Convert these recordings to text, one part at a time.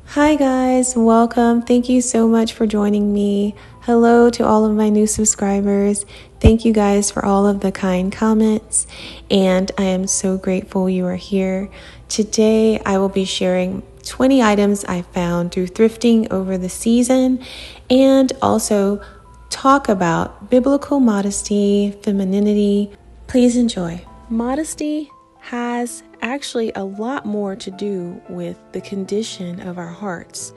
Hi guys, welcome. Thank you so much for joining me. Hello to all of my new subscribers. Thank you guys for all of the kind comments, and I am so grateful you are here. Today I will be sharing 20 items I found through thrifting over the season and also talk about biblical modesty, femininity. Please enjoy. Modesty has actually a lot more to do with the condition of our hearts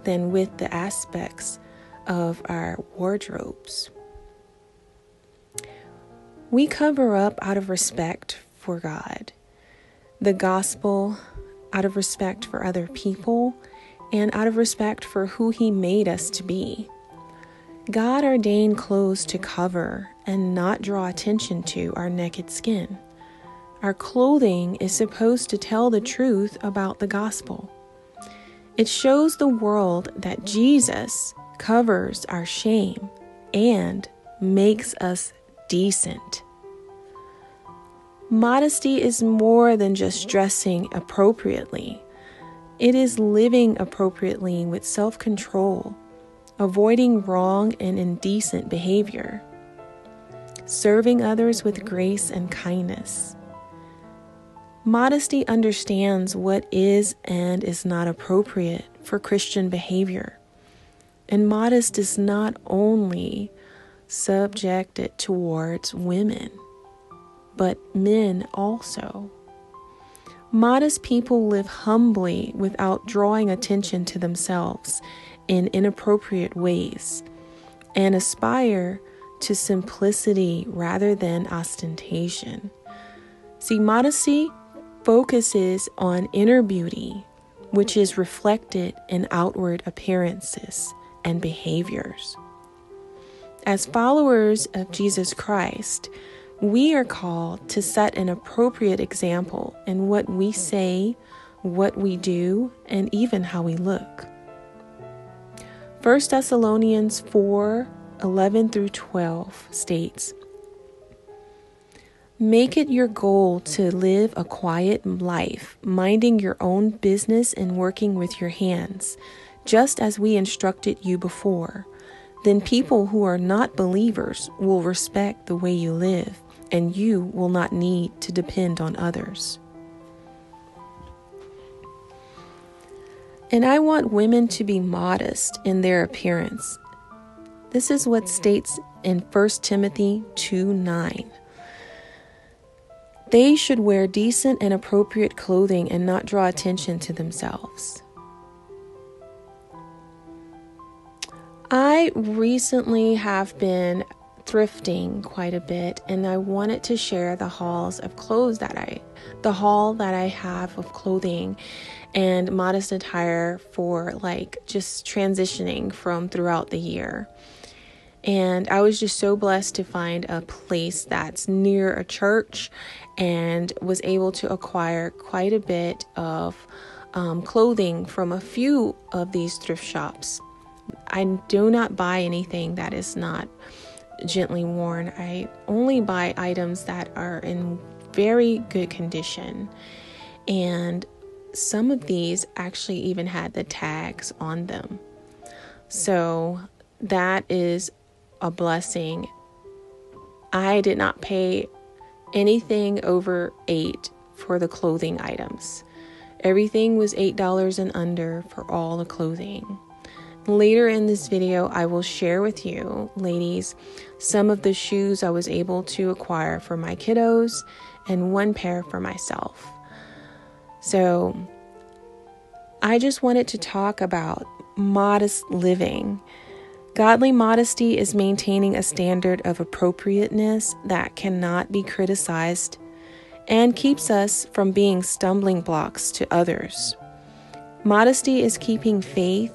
than with the aspects of our wardrobes. We cover up out of respect for God, the gospel, out of respect for other people, and out of respect for who He made us to be. God ordained clothes to cover and not draw attention to our naked skin. Our clothing is supposed to tell the truth about the gospel. It shows the world that Jesus covers our shame and makes us decent. Modesty is more than just dressing appropriately. It is living appropriately with self-control, avoiding wrong and indecent behavior, serving others with grace and kindness. Modesty understands what is and is not appropriate for Christian behavior. And modesty is not only subjected towards women, but men also. Modest people live humbly without drawing attention to themselves in inappropriate ways and aspire to simplicity rather than ostentation. See, modesty focuses on inner beauty, which is reflected in outward appearances and behaviors. As followers of Jesus Christ, we are called to set an appropriate example in what we say, what we do, and even how we look. 1 Thessalonians 4:11 through 12 states, "Make it your goal to live a quiet life, minding your own business and working with your hands, just as we instructed you before. Then people who are not believers will respect the way you live, and you will not need to depend on others." And I want women to be modest in their appearance. This is what states in 1 Timothy 2:9. They should wear decent and appropriate clothing and not draw attention to themselves. I recently have been thrifting quite a bit, and I wanted to share the haul that I have of clothing and modest attire for just transitioning from throughout the year. And I was just so blessed to find a place that's near a church and was able to acquire quite a bit of clothing from a few of these thrift shops. I do not buy anything that is not gently worn. I only buy items that are in very good condition. And some of these actually even had the tags on them. So that is a blessing. I did not pay anything over $8 for the clothing items. Everything was $8 and under for all the clothing. Later in this video, I will share with you, ladies, some of the shoes I was able to acquire for my kiddos and one pair for myself. So I just wanted to talk about modest living. Godly modesty is maintaining a standard of appropriateness that cannot be criticized and keeps us from being stumbling blocks to others. Modesty is keeping faith,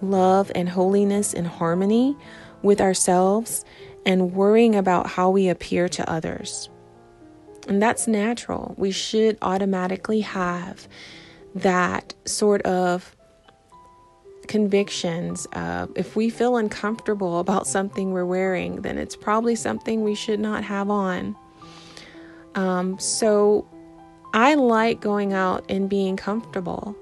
love, and holiness in harmony with ourselves and worrying about how we appear to others. And that's natural. We should automatically have that sort of convictions. If we feel uncomfortable about something we're wearing, then it's probably something we should not have on. So I like going out and being comfortable.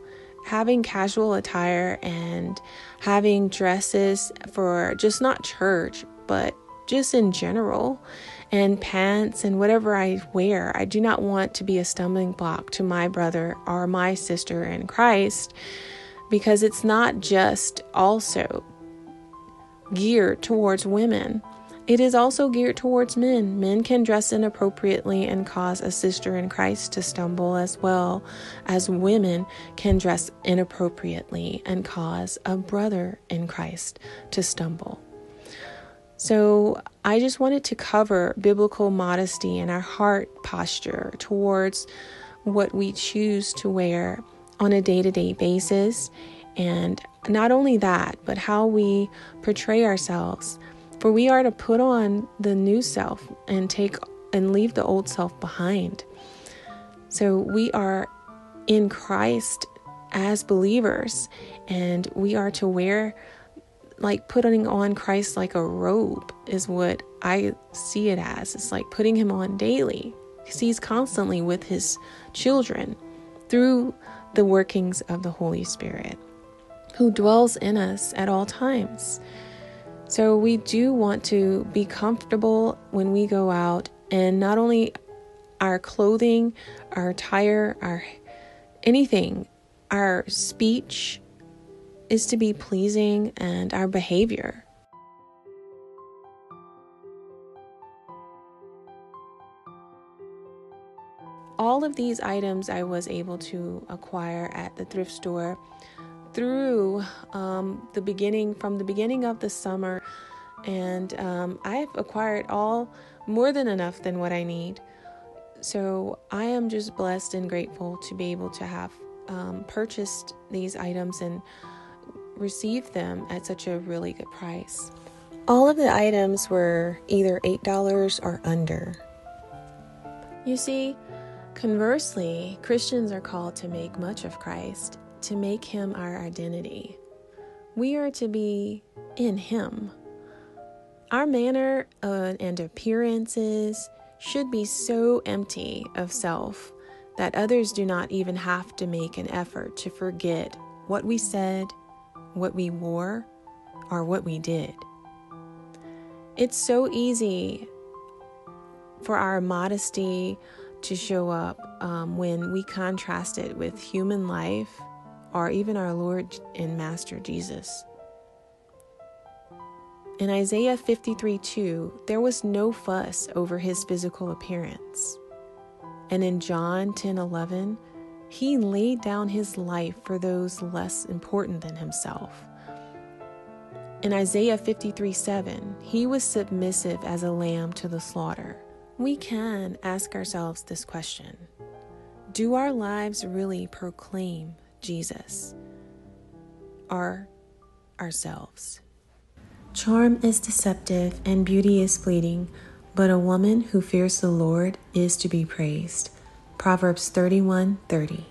having casual attire and having dresses for just not church, but just in general, and pants and whatever I wear. I do not want to be a stumbling block to my brother or my sister in Christ, because it's not just also geared towards women. It is also geared towards men. Men can dress inappropriately and cause a sister in Christ to stumble, as well as women can dress inappropriately and cause a brother in Christ to stumble. So I just wanted to cover biblical modesty and our heart posture towards what we choose to wear on a day-to-day basis. And not only that, but how we portray ourselves. For we are to put on the new self and leave the old self behind. So we are in Christ as believers, and we are to wear, like putting on Christ like a robe is what I see it as. It's like putting him on daily, because he's constantly with his children through the workings of the Holy Spirit, who dwells in us at all times. So we do want to be comfortable when we go out, and not only our clothing, our attire, our anything, our speech is to be pleasing, and our behavior. All of these items I was able to acquire at the thrift store through from the beginning of the summer, and I've acquired all more than enough than what I need. So I am just blessed and grateful to be able to have purchased these items and received them at such a really good price. All of the items were either $8 or under. You see, conversely, Christians are called to make much of Christ, to make him our identity. We are to be in him. Our manner and appearances should be so empty of self that others do not even have to make an effort to forget what we said, what we wore, or what we did. It's so easy for our modesty to show up when we contrast it with human life, or even our Lord and Master Jesus. In Isaiah 53:2, there was no fuss over his physical appearance. And in John 10:11, he laid down his life for those less important than himself. In Isaiah 53:7, he was submissive as a lamb to the slaughter. We can ask ourselves this question: do our lives really proclaim Jesus or ourselves? Charm is deceptive and beauty is fleeting, but a woman who fears the Lord is to be praised. Proverbs 31:30.